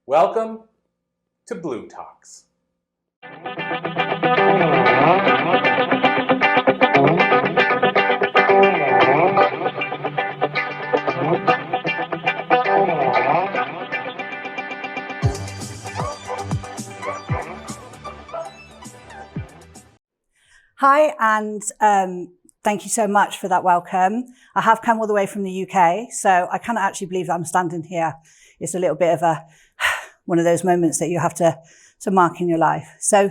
Welcome to Blue Talks. Hi, and thank you so much for that welcome. I have come all the way from the UK, so I cannot actually believe that I'm standing here. It's a little bit of one of those moments that you have to mark in your life. So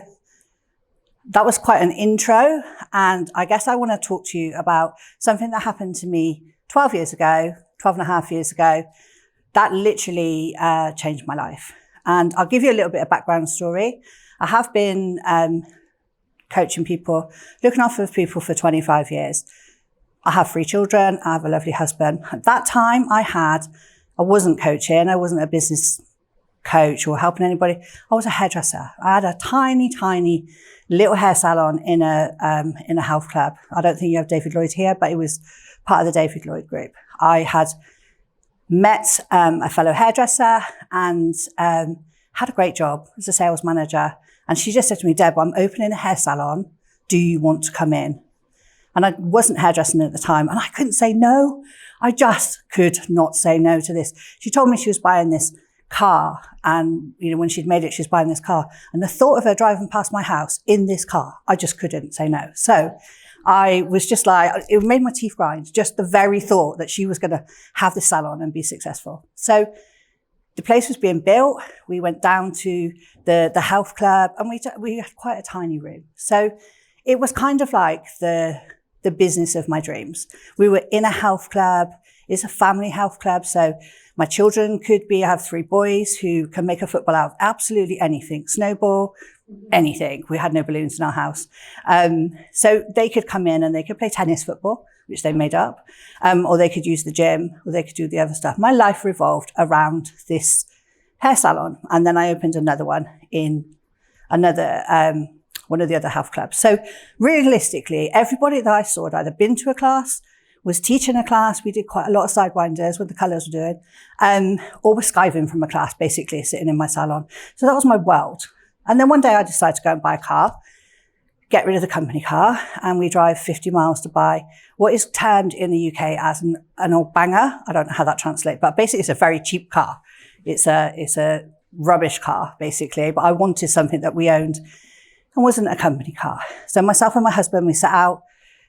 that was quite an intro, and I guess I want to talk to you about something that happened to me 12 and a half years ago, that literally changed my life. And I'll give you a little bit of background story. I have been coaching people, looking after people for 25 years. I have 3 children. I have a lovely husband. At that time, I wasn't coaching. I wasn't a business coach or helping anybody. I was a hairdresser. I had a tiny, tiny little hair salon in a health club. I don't think you have David Lloyd here, but it was part of the David Lloyd group. I had met a fellow hairdresser and had a great job as a sales manager. And she just said to me, Deb, I'm opening a hair salon. Do you want to come in? And I wasn't hairdressing at the time, and I couldn't say no. I just could not say no to this. She told me she was buying this car, and when she'd made it, she was buying this car. And the thought of her driving past my house in this car, I just couldn't say no. So I was just like, it made my teeth grind, just the very thought that she was going to have this salon and be successful. So the place was being built. We went down to the health club, and we had quite a tiny room. So it was kind of like the business of my dreams. We were in a health club. It's a family health club. So my children I have 3 boys who can make a football out of absolutely anything, snowball, anything. We had no balloons in our house. So they could come in and they could play tennis football, which they made up, or they could use the gym, or they could do the other stuff. My life revolved around this hair salon. And then I opened another one in another, one of the other health clubs. So realistically, everybody that I saw had either been to a class, was teaching a class. We did quite a lot of sidewinders with the colours we're doing, or was skiving from a class, basically sitting in my salon. So that was my world. And then one day I decided to go and buy a car, get rid of the company car, and we drive 50 miles to buy what is termed in the UK as an old banger. I don't know how that translates, but basically it's a very cheap car. It's a rubbish car, basically, but I wanted something that we owned and wasn't a company car. So myself and my husband, we set out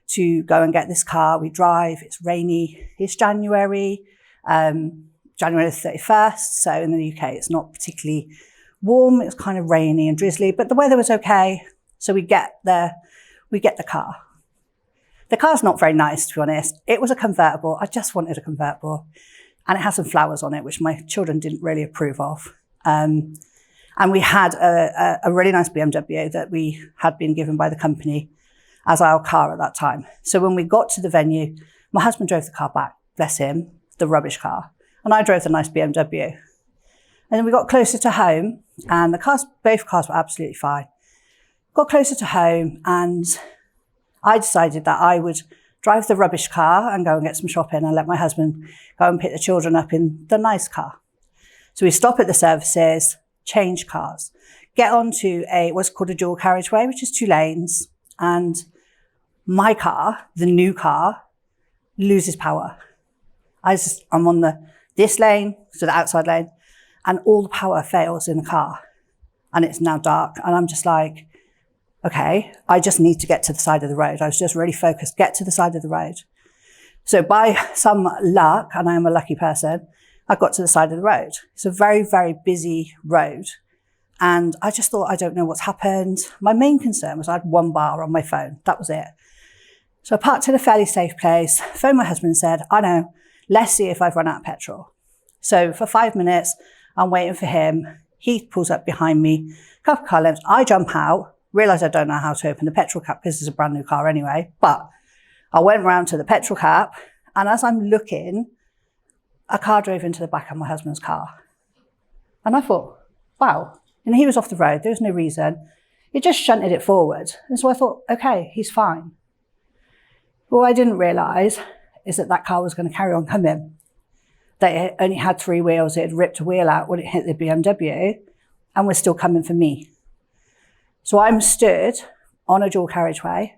to go and get this car. We drive, it's rainy, it's January the 31st. So in the UK, it's not particularly warm. It was kind of rainy and drizzly, but the weather was okay. So we get the car. The car's not very nice, to be honest. It was a convertible. I just wanted a convertible. And it had some flowers on it, which my children didn't really approve of. And we had a really nice BMW that we had been given by the company as our car at that time. So when we got to the venue, my husband drove the car back, bless him, the rubbish car. And I drove the nice BMW. And then we got closer to home, and both cars were absolutely fine. Got closer to home, and I decided that I would drive the rubbish car and go and get some shopping and let my husband go and pick the children up in the nice car. So we stop at the services, change cars, get onto what's called a dual carriageway, which is 2 lanes, and my car, the new car, loses power. I'm on this lane, so the outside lane, and all the power fails in the car. And it's now dark, and I'm just like, okay, I just need to get to the side of the road. I was just really focused, get to the side of the road. So by some luck, and I am a lucky person, I got to the side of the road. It's a very, very busy road. And I just thought, I don't know what's happened. My main concern was I had 1 bar on my phone. That was it. So I parked in a fairly safe place, phoned my husband and said, I know, let's see if I've run out of petrol. So for 5 minutes, I'm waiting for him. He pulls up behind me, couple of car lengths. I jump out, realise I don't know how to open the petrol cap because it's a brand new car anyway. But I went round to the petrol cap, and as I'm looking, a car drove into the back of my husband's car. And I thought, wow. And he was off the road. There was no reason. It just shunted it forward. And so I thought, okay, he's fine. But what I didn't realise is that car was going to carry on coming. that it only had 3 wheels. It had ripped a wheel out when it hit the BMW and was still coming for me. So I'm stood on a dual carriageway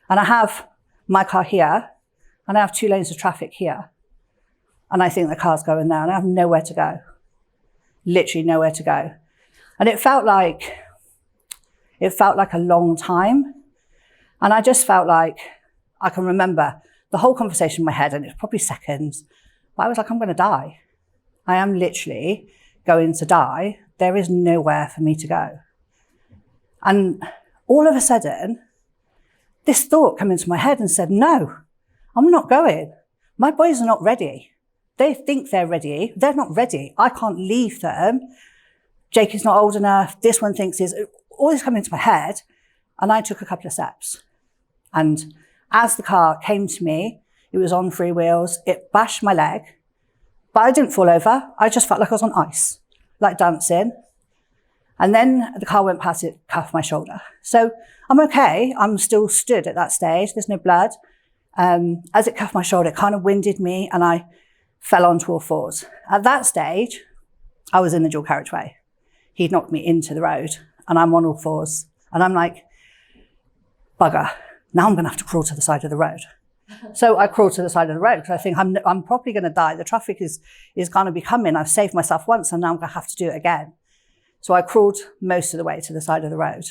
and I have my car here and I have 2 lanes of traffic here. And I think the car's going there and I have nowhere to go. Literally nowhere to go. And it felt like a long time. And I just felt like I can remember the whole conversation in my head, and it was probably seconds, but I was like, I'm going to die. I am literally going to die. There is nowhere for me to go. And all of a sudden, this thought came into my head and said, no, I'm not going. My boys are not ready. They think they're ready. They're not ready. I can't leave them. Jake is not old enough. This one thinks is all this coming into my head. And I took a couple of steps. And as the car came to me, it was on 3 wheels. It bashed my leg, but I didn't fall over. I just felt like I was on ice, like dancing. And then the car went past, it cuffed my shoulder. So I'm okay. I'm still stood at that stage. There's no blood. As it cuffed my shoulder, it kind of winded me and I fell onto all fours. At that stage, I was in the dual carriageway. He'd knocked me into the road and I'm on all fours. And I'm like, bugger. Now I'm going to have to crawl to the side of the road. So I crawled to the side of the road because I think I'm probably going to die. The traffic is going to be coming. I've saved myself once and now I'm going to have to do it again. So I crawled most of the way to the side of the road.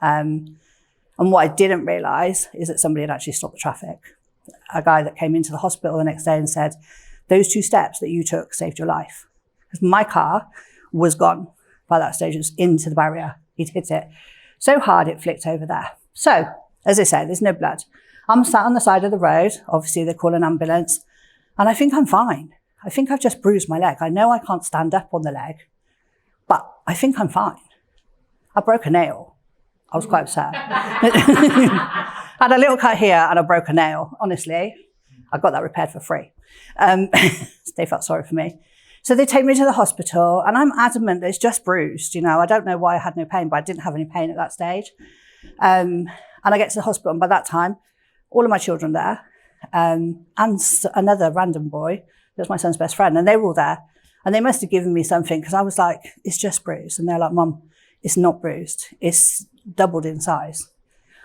And what I didn't realise is that somebody had actually stopped the traffic. A guy that came into the hospital the next day and said, those 2 steps that you took saved your life. Because my car was gone by that stage. It was into the barrier. He'd hit it so hard it flicked over there. So, as I say, there's no blood. I'm sat on the side of the road. Obviously, they call an ambulance. And I think I'm fine. I think I've just bruised my leg. I know I can't stand up on the leg, but I think I'm fine. I broke a nail. I was quite upset. I had a little cut here and I broke a nail. Honestly, I got that repaired for free. They felt sorry for me. So they take me to the hospital and I'm adamant that it's just bruised. You know, I don't know why I had no pain, but I didn't have any pain at that stage. And I get to the hospital and by that time, all of my children there, and another random boy, that was my son's best friend, and they were all there. And they must have given me something because I was like, it's just bruised. And they're like, Mum, it's not bruised. It's doubled in size.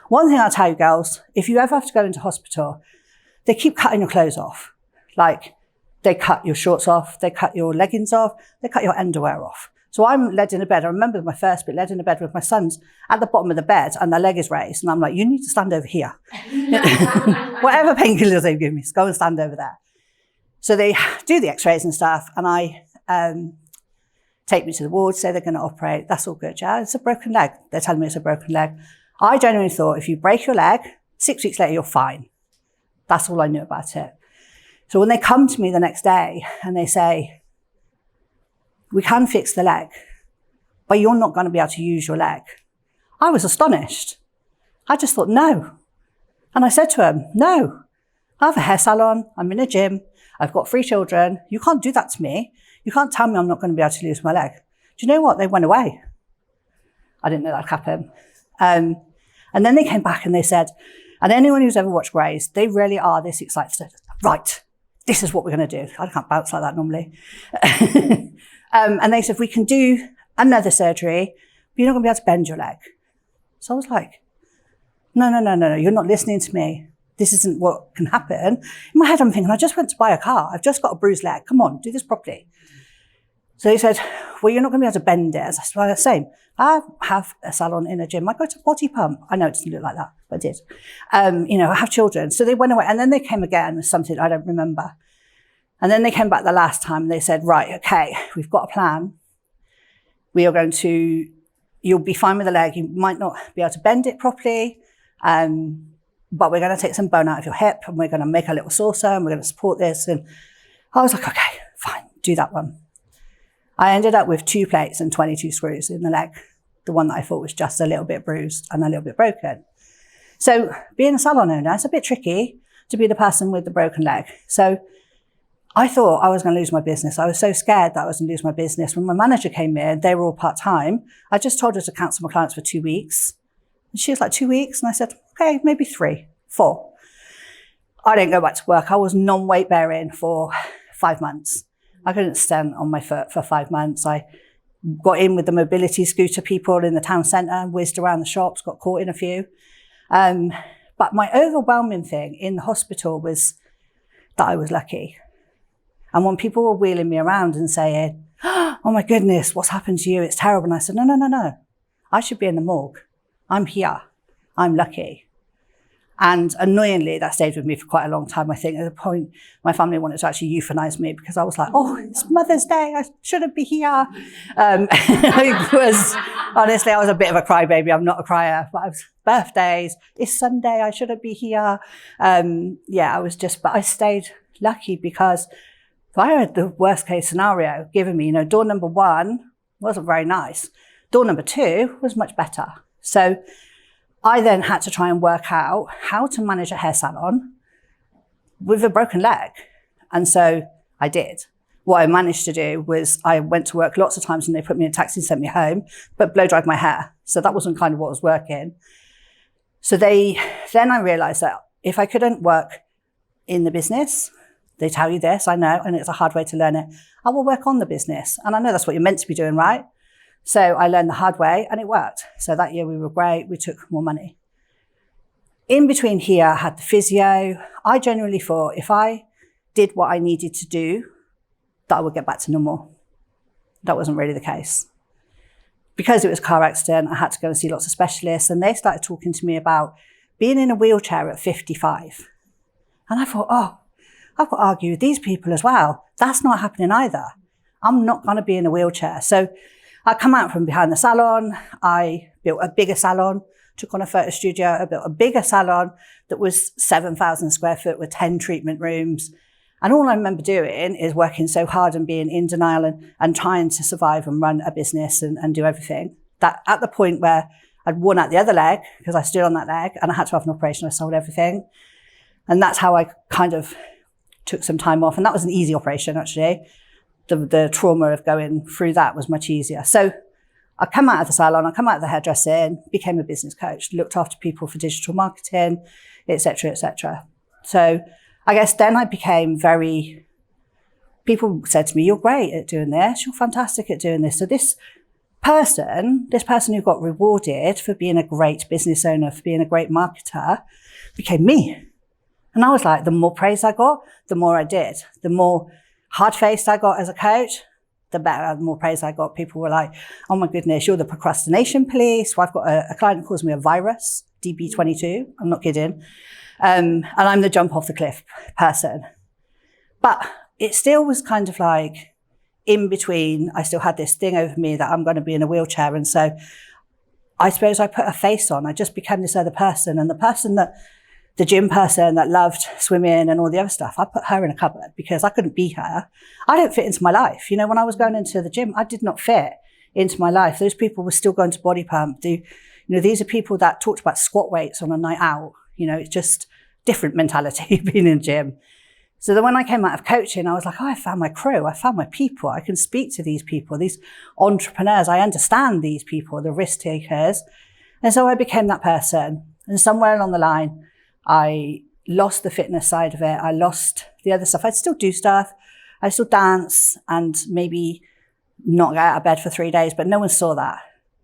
One thing I'll tell you girls, if you ever have to go into hospital, they keep cutting your clothes off. Like they cut your shorts off, they cut your leggings off, they cut your underwear off. So I'm led in a bed. I remember my first bit, led in a bed with my sons at the bottom of the bed and their leg is raised. And I'm like, you need to stand over here. Whatever painkillers they've given me, go and stand over there. So they do the x-rays and stuff. And I take me to the ward, say they're going to operate. That's all good, yeah? It's a broken leg. They're telling me it's a broken leg. I genuinely thought if you break your leg, 6 weeks later, you're fine. That's all I knew about it. So when they come to me the next day and they say, we can fix the leg, but you're not going to be able to use your leg. I was astonished. I just thought, no. And I said to him, no, I have a hair salon. I'm in a gym. I've got 3 children. You can't do that to me. You can't tell me I'm not going to be able to lose my leg. Do you know what? They went away. I didn't know that'd happen. And then they came back and they said, and anyone who's ever watched Grays, they really are this excited. Right, this is what we're going to do. I can't bounce like that normally. And they said, we can do another surgery, but you're not going to be able to bend your leg. So I was like, no, you're not listening to me. This isn't what can happen. In my head, I'm thinking, I just went to buy a car. I've just got a bruised leg. Come on, do this properly. So he said, well, you're not going to be able to bend it. I said, well, the same. I have a salon in a gym. I go to body pump. I know it doesn't look like that, but I did. I have children. So they went away. And then they came again with something I don't remember. And then they came back the last time and they said, right, okay, we've got a plan. We are going to, you'll be fine with the leg. You might not be able to bend it properly. But we're going to take some bone out of your hip and we're going to make a little saucer and we're going to support this. And I was like, okay, fine, do that one. I ended up with 2 plates and 22 screws in the leg. The one that I thought was just a little bit bruised and a little bit broken. So being a salon owner, it's a bit tricky to be the person with the broken leg. So I thought I was going to lose my business. I was so scared that I was going to lose my business. When my manager came in, they were all part-time. I just told her to cancel my clients for 2 weeks. And she was like, 2 weeks? And I said, okay, maybe 3, 4. I didn't go back to work. I was non-weight bearing for 5 months. I couldn't stand on my foot for 5 months. I got in with the mobility scooter people in the town centre, whizzed around the shops, got caught in a few. But my overwhelming thing in the hospital was that I was lucky. And when people were wheeling me around and saying, oh my goodness, what's happened to you? It's terrible. And I said, no. I should be in the morgue. I'm here. I'm lucky. And annoyingly, that stayed with me for quite a long time. I think at the point, my family wanted to actually euthanize me because I was like, oh, it's Mother's Day. I shouldn't be here. Honestly, I was a bit of a crybaby. I'm not a crier, but I was birthdays. It's Sunday. I shouldn't be here. But I stayed lucky because if I had the worst case scenario given me, door number 1 wasn't very nice. Door number 2 was much better. So I then had to try and work out how to manage a hair salon with a broken leg. And so I did. What I managed to do was I went to work lots of times and they put me in a taxi and sent me home, but blow dried my hair. So that wasn't kind of what was working. So then I realized that if I couldn't work in the business, they tell you this, I know, and it's a hard way to learn it, I will work on the business. And I know that's what you're meant to be doing, right? So I learned the hard way and it worked. So that year we were great. We took more money. In between here, I had the physio. I genuinely thought if I did what I needed to do, that I would get back to normal. That wasn't really the case. Because it was a car accident, I had to go and see lots of specialists and they started talking to me about being in a wheelchair at 55. And I thought, oh, I've got to argue with these people as well. That's not happening either. I'm not going to be in a wheelchair. So I come out from behind the salon. I built a bigger salon, took on a photo studio. I built a bigger salon that was 7,000 square foot with 10 treatment rooms. And all I remember doing is working so hard and being in denial and trying to survive and run a business and do everything. That at the point where I'd worn out the other leg because I stood on that leg and I had to have an operation, I sold everything. And that's how I kind of took some time off. And that was an easy operation, actually. The trauma of going through that was much easier. So I come out of the salon, I come out of the hairdressing, became a business coach, looked after people for digital marketing, et cetera, et cetera. So I guess then I became people said to me, you're great at doing this. You're fantastic at doing this. So this person who got rewarded for being a great business owner, for being a great marketer, became me. And I was like, the more praise I got, the more I did. The more hard-faced I got as a coach, the better, the more praise I got. People were like, oh my goodness, you're the procrastination police. Well, I've got a client who calls me a virus, DB22. I'm not kidding. And I'm the jump off the cliff person. But it still was kind of like in between. I still had this thing over me that I'm going to be in a wheelchair. And so I suppose I put a face on. I just became this other person. And the gym person that loved swimming and all the other stuff, I put her in a cupboard because I couldn't be her. I don't fit into my life. When I was going into the gym, I did not fit into my life. Those people were still going to body pump. These are people that talked about squat weights on a night out. It's just different mentality being in the gym. So then when I came out of coaching, I was like, oh, I found my crew. I found my people. I can speak to these people, these entrepreneurs. I understand these people, the risk takers. And so I became that person. And somewhere along the line, I lost the fitness side of it. I lost the other stuff. I'd still do stuff. I still dance and maybe not get out of bed for 3 days, but no one saw that.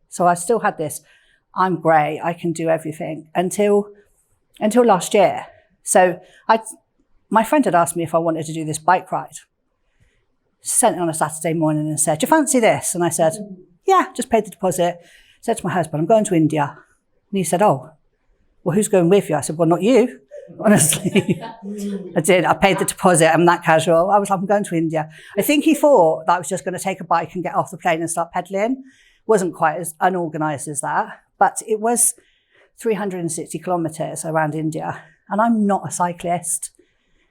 So I still had this, I'm great, I can do everything until last year. So my friend had asked me if I wanted to do this bike ride. Sent it on a Saturday morning and said, do you fancy this? And I said, yeah, just paid the deposit. Said to my husband, I'm going to India. And he said, oh, well, who's going with you? I said, well, not you, honestly. I did. I paid the deposit. I'm that casual. I was like, I'm going to India. I think he thought that I was just going to take a bike and get off the plane and start pedaling. Wasn't quite as unorganized as that, but it was 360 kilometers around India. And I'm not a cyclist.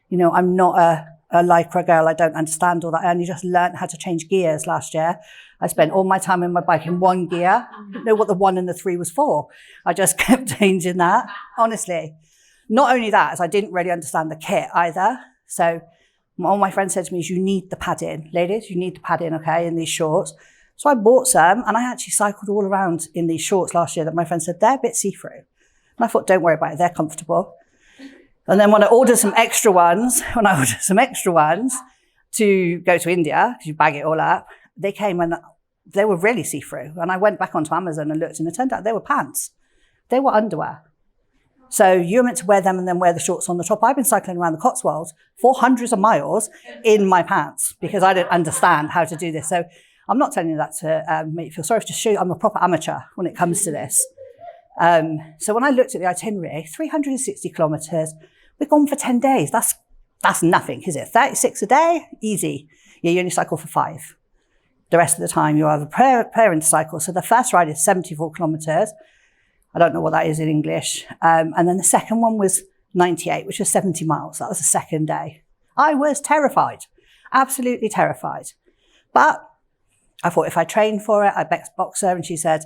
I'm not a lycra girl. I don't understand all that. I only just learned how to change gears last year. I spent all my time in my bike in one gear. I didn't know what the 1 and the 3 was for. I just kept changing that, honestly. Not only that, as I didn't really understand the kit either. So all my friends said to me, you need the padding. Ladies, you need the padding, okay, in these shorts. So I bought some and I actually cycled all around in these shorts last year that my friend said, they're a bit see-through. And I thought, don't worry about it, they're comfortable. And then when I ordered some extra ones, to go to India, because you bag it all up, they came and they were really see-through. And I went back onto Amazon and looked, and it turned out they were pants. They were underwear. So you're meant to wear them and then wear the shorts on the top. I've been cycling around the Cotswolds for hundreds of miles in my pants because I don't understand how to do this. So I'm not telling you that to make you feel sorry, just show you I'm a proper amateur when it comes to this. So when I looked at the itinerary, 360 kilometers, we're gone for 10 days. That's nothing, is it? 36 a day? Easy. Yeah, you only cycle for 5. The rest of the time you have a preparing to cycle. So the first ride is 74 kilometers. I don't know what that is in English. And then the second one was 98, which was 70 miles. That was the second day. I was terrified, absolutely terrified. But I thought if I trained for it, I boxed her, and she said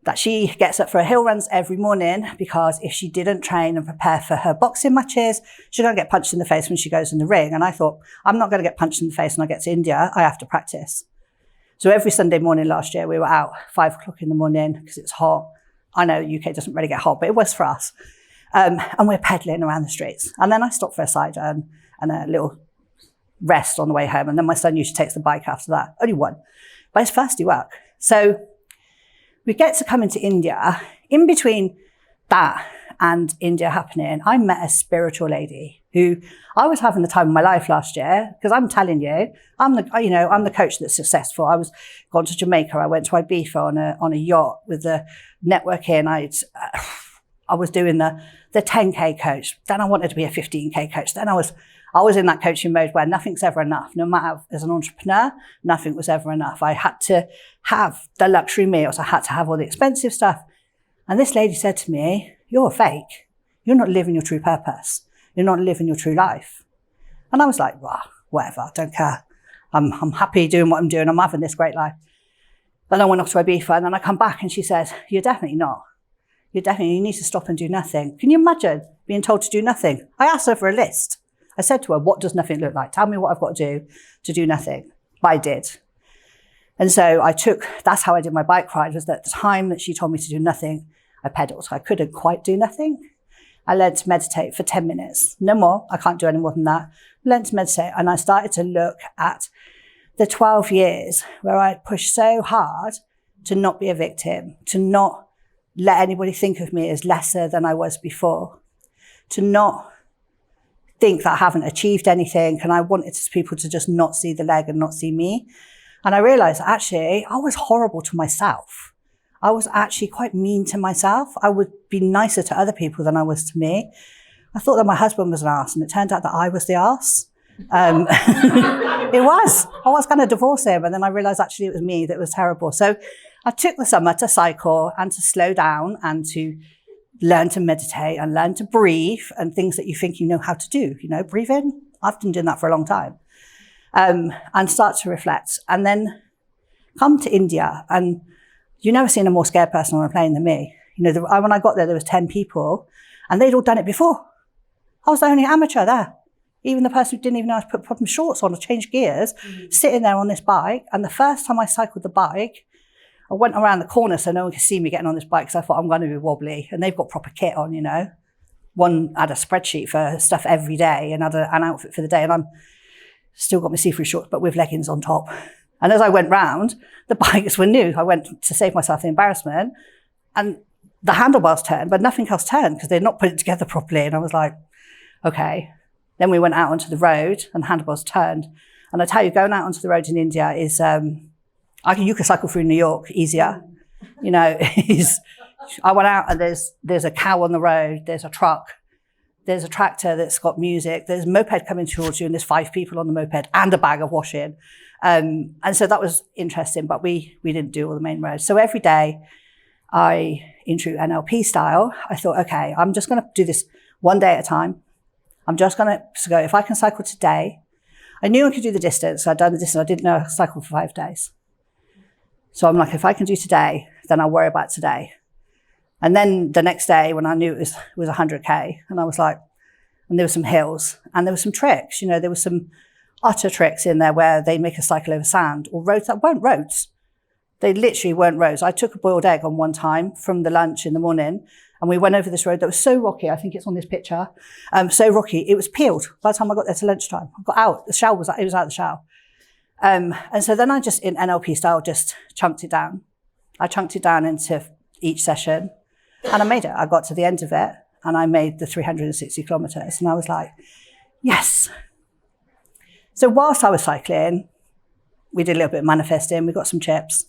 that she gets up for hill runs every morning because if she didn't train and prepare for her boxing matches, she's going to get punched in the face when she goes in the ring. And I thought, I'm not going to get punched in the face when I get to India. I have to practice. So every Sunday morning last year, we were out 5 o'clock in the morning because it's hot. I know UK doesn't really get hot, but it was for us. And we're pedaling around the streets. And then I stopped for a cider and a little rest on the way home. And then my son usually takes the bike after that. Only one. But it's thirsty work. So we get to come into India. In between that and India happening, I met a spiritual lady who I was having the time of my life last year, because I'm telling you, I'm the coach that's successful. I was gone to Jamaica. I went to Ibiza on a yacht with the networking. I was doing the 10K coach. Then I wanted to be a 15K coach. Then I was in that coaching mode where nothing's ever enough. No matter, as an entrepreneur, nothing was ever enough. I had to have the luxury meals. I had to have all the expensive stuff. And this lady said to me, "You're a fake. You're not living your true purpose. You're not living your true life." And I was like, well, whatever, I don't care. I'm happy doing what I'm doing. I'm having this great life. Then I went off to Ibiza, and then I come back and she says, "You're definitely not. You need to stop and do nothing." Can you imagine being told to do nothing? I asked her for a list. I said to her, "What does nothing look like? Tell me what I've got to do nothing." But I did. And so that's how I did my bike ride, was that the time that she told me to do nothing, I pedaled. I couldn't quite do nothing. I learned to meditate for 10 minutes. No more. I can't do any more than that. I learned to meditate, and I started to look at the 12 years where I pushed so hard to not be a victim, to not let anybody think of me as lesser than I was before, to not think that I haven't achieved anything. And I wanted people to just not see the leg and not see me. And I realized that actually I was horrible to myself. I was actually quite mean to myself. I would be nicer to other people than I was to me. I thought that my husband was an arse, and it turned out that I was the arse. It was. I was going to divorce him, and then I realized actually it was me that was terrible. So I took the summer to cycle and to slow down and to learn to meditate and learn to breathe, and things that you think you know how to do. Breathe in. I've been doing that for a long time. And start to reflect, and then come to India. And you've never seen a more scared person on a plane than me. When I got there was 10 people, and they'd all done it before. I was the only amateur there. Even the person who didn't even know how to put proper shorts on or change gears, sitting there on this bike. And the first time I cycled the bike, I went around the corner so no one could see me getting on this bike, because I thought I'm going to be wobbly. And they've got proper kit on, One had a spreadsheet for stuff every day and had an outfit for the day. And I'm still got my see-through shorts, but with leggings on top. And as I went round, the bikes were new. I went to save myself the embarrassment, and the handlebars turned, but nothing else turned because they'd not put it together properly. And I was like, okay. Then we went out onto the road and the handlebars turned. And I tell you, going out onto the road in India is, you could cycle through New York easier. I went out and there's a cow on the road, there's a truck, there's a tractor that's got music, there's a moped coming towards you, and there's 5 people on the moped and a bag of washing. And so that was interesting, but we didn't do all the main roads. So every day, in true NLP style, I thought, okay, I'm just going to do this one day at a time. I'm just going to go, if I can cycle today. I knew I could do the distance. I'd done the distance. I didn't know I could cycle for 5 days. So I'm like, if I can do today, then I'll worry about today. And then the next day, when I knew it was 100K, and I was like, and there were some hills, and there were some tricks. There were some utter tricks in there where they make a cycle over sand, or roads that weren't roads. They literally weren't roads. I took a boiled egg on one time from the lunch in the morning, and we went over this road that was so rocky. I think it's on this picture. So rocky, it was peeled by the time I got there to lunchtime. I got out, the shower it was out of the shower. And so then I just, in NLP style, just chunked it down. I chunked it down into each session, and I made it. I got to the end of it, and I made the 360 kilometers. And I was like, yes. So whilst I was cycling, we did a little bit of manifesting, we got some chips.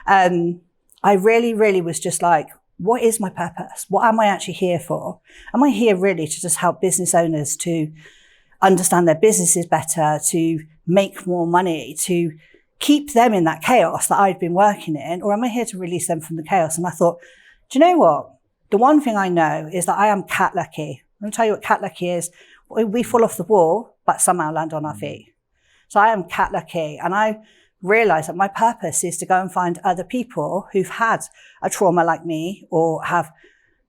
I really, really was just like, what is my purpose? What am I actually here for? Am I here really to just help business owners to understand their businesses better, to make more money, to keep them in that chaos that I'd been working in? Or am I here to release them from the chaos? And I thought, do you know what? The one thing I know is that I am cat lucky. I'm going to tell you what cat lucky is. We fall off the wall, but somehow land on our feet. So I am cat lucky. And I realized that my purpose is to go and find other people who've had a trauma like me, or have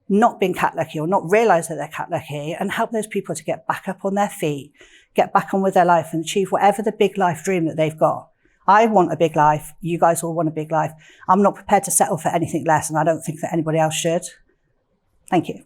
not been cat lucky, or not realized that they're cat lucky, and help those people to get back up on their feet, get back on with their life, and achieve whatever the big life dream that they've got. I want a big life. You guys all want a big life. I'm not prepared to settle for anything less, and I don't think that anybody else should. Thank you.